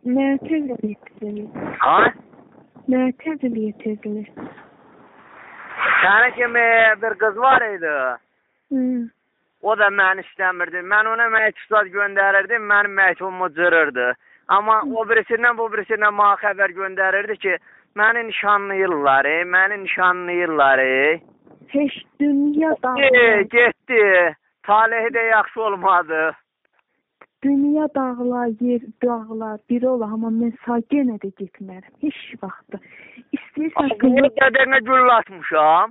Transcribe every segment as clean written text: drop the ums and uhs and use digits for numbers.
Ne tezgah getirdiniz? Ha? Ne tezgah getirdiniz? Sana kimi bir kız var idi. O da məni istəmirdi. Mən ona məktublar göndərirdim, mənim məktubum cırırdı. Amma o birisindən bu birisindən mənə xəbər göndərirdi ki, məni nişanlayırlar, məni nişanlayırlar. Heç dünya dağlar. Getdi. Talehi də yaxşı olmadı. Dünya dağlar, yer dağlar, biri ola, amma mən sağ yenə də getmərəm. Heç vaxtda. İstəyirsən qızıl qədərinə gül atmışam.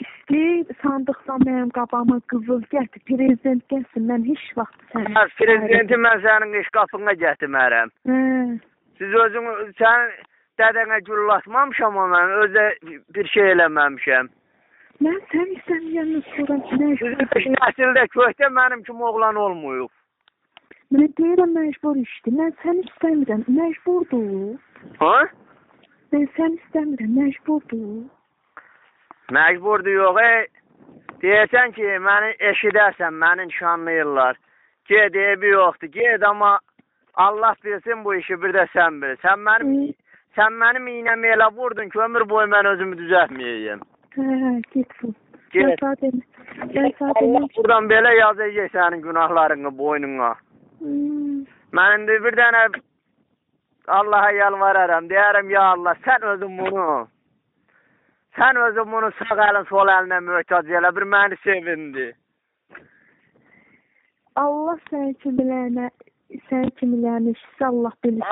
İstəyir sandıqdan mənim qabağıma qızıl gətir, prezident gəlsin, mən heç vaxt sənə... Prezidenti mən sənin iş qapına gətirmərəm. Siz sən dədənə gül atmamışam ama mən özə bir şey eləməmişəm. Mən sən istəməyəndən sonra Sizin nəsildə köhtə mənim kimi oğlan olmayıb. Mən deyirəm məcbur işdir, mən sən istəmirəm, məcburdur. Ha? Mən sən istəmirəm, məcburdur. Məcburdur yox, deyirsən ki, məni eşidərsən, məni nişanlayırlar. Ged, evi yoxdur, ged, amma Allah bilsin bu işi, bir də sən bil. Sən mənim iynəmi elə vurdun ki, ömür boyu mən özümü düzəltməyəyim. Git bu. Ged. Allah buradan belə yazacaq sənin günahlarını boynuna. Mən indi bir dənə Allah'a yalvararam, deyərəm, ya Allah, sən özün bunu sağ əlin, sol əlinə möhtac elə, bir məni sevindi. Allah sən kimilərini işsə Allah bilsin.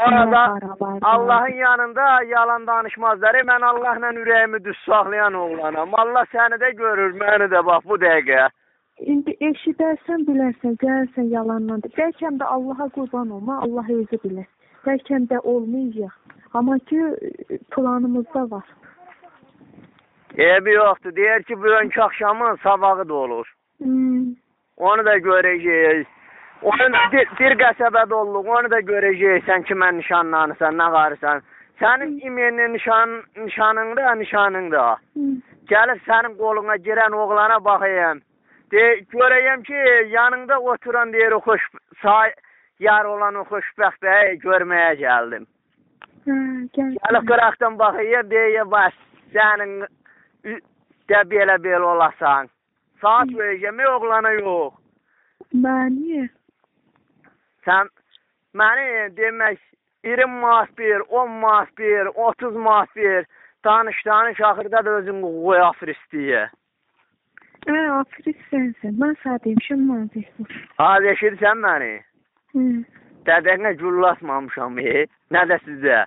Allah'ın yanında yalan danışmazlar. Mən Allah'la ürəyimi düz saxlayan oğlanam. Allah səni də görür, məni də bax bu dəqiqə. İndi eşidərsən, bilərsən, gəlsən yalanlandır. Bəlkəm də Allaha qurban olma, Allah özü bilər. Bəlkəm də olmayacaq. Amma ki, planımızda var. Evi yoxdur. Deyir ki, bugünkü axşamın sabağı da olur. Onu da görəcəyik. Bir qəsəbədə olduq, onu da görəcəksən ki, mən nişanlanırsan, nə qarırsan. Sənin imenli nişanında. Gəlib sənin qoluna girən oğlana baxayım. Görəyəm ki, yanında oturan deyir, yar olan o xoşbəxt bəyi görməyə gəldim. Gəlib qıraqdan baxayım, deyir, bax, sənin də belə olasan. Saat verəcəm, oğlana yox. Məni? Sən məni demək 20 manat bir, 10 manat bir, 30 manat bir, danış, axırda da özün qoy afir istəyir. Afir sənsən, mən sağ demişim, mazəşdir. Eşirsən məni? Dədənə gül atmamışam, nə də sizə?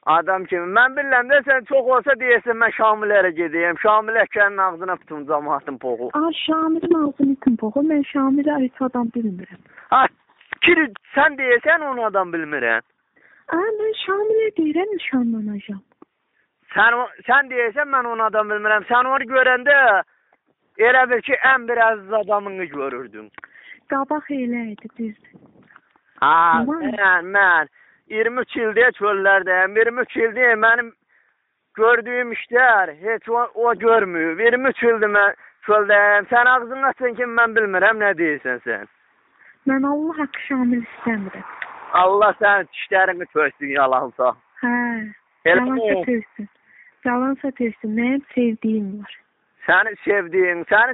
Adam kimi, mən biləm də sən çox olsa deyəsən, mən Şamilərə gedəyəm. Şamil Əkənin ağzına bütün cəmaatın poğu. Şamilin ağzını bütün poğu, mən Şamilə ait adam bilmirəm. Sən deyəsən, onu adam bilmirəm. Mən Şamilə deyirəm, nişanlanacam. Sən deyəsən, mən onu adam bilmirəm. Sən onu görəndə elə bil ki, ən bir əziz adamını görürdün. Qabaq elə idi, düzdür. Mən 23 ildir çöllərdəyəm. 23 ildir mənim gördüyüm işlər heç o görmüyor. 23 ildir mən çöldəyəm. Sən ağzını açın ki, mən bilmirəm, nə deyirsən sən? Mən Allah haqqı Şamil istəmirəm. Allah sənin dişlərini töksün, yalansa. Yalansa töksün. Yalansa töksün. Mənim sevdiyim var. Səni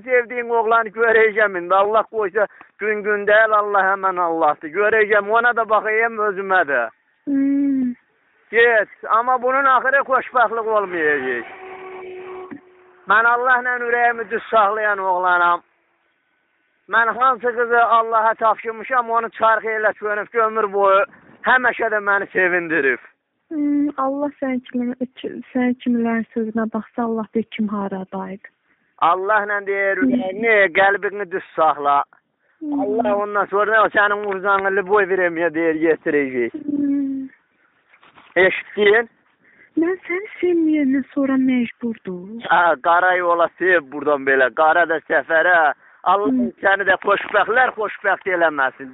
sevdiyin oğlanı görəcəm indi. Allah qoysa gün deyil, Allah həmən Allahdır. Görəcəm, ona da baxayım, özümə də. Get, amma bunun axırı xoşbəxtlik olmayacaq. Mən Allahla ürəyimi düz saxlayan oğlanam. Mən hansı qızı Allaha tapşırmışam, onu çarx elə çönüb, ömür boyu həməşə də məni sevindirib. Allah sən kimilərin sözünə baxsa, Allah bir kim haradaydı. Allahla deyir, ürəyini, qəlbini düz saxla. Allah ondan sonra sənin urzanlı boy verəməyə deyir, yetirəcək. Eşitdiyin? Mən səni sevməyəndən sonra məcburdur. Qara yola sev buradan belə, qara da səfərə. Allah səni də xoşbəxtlər xoşbəxt eləməsin.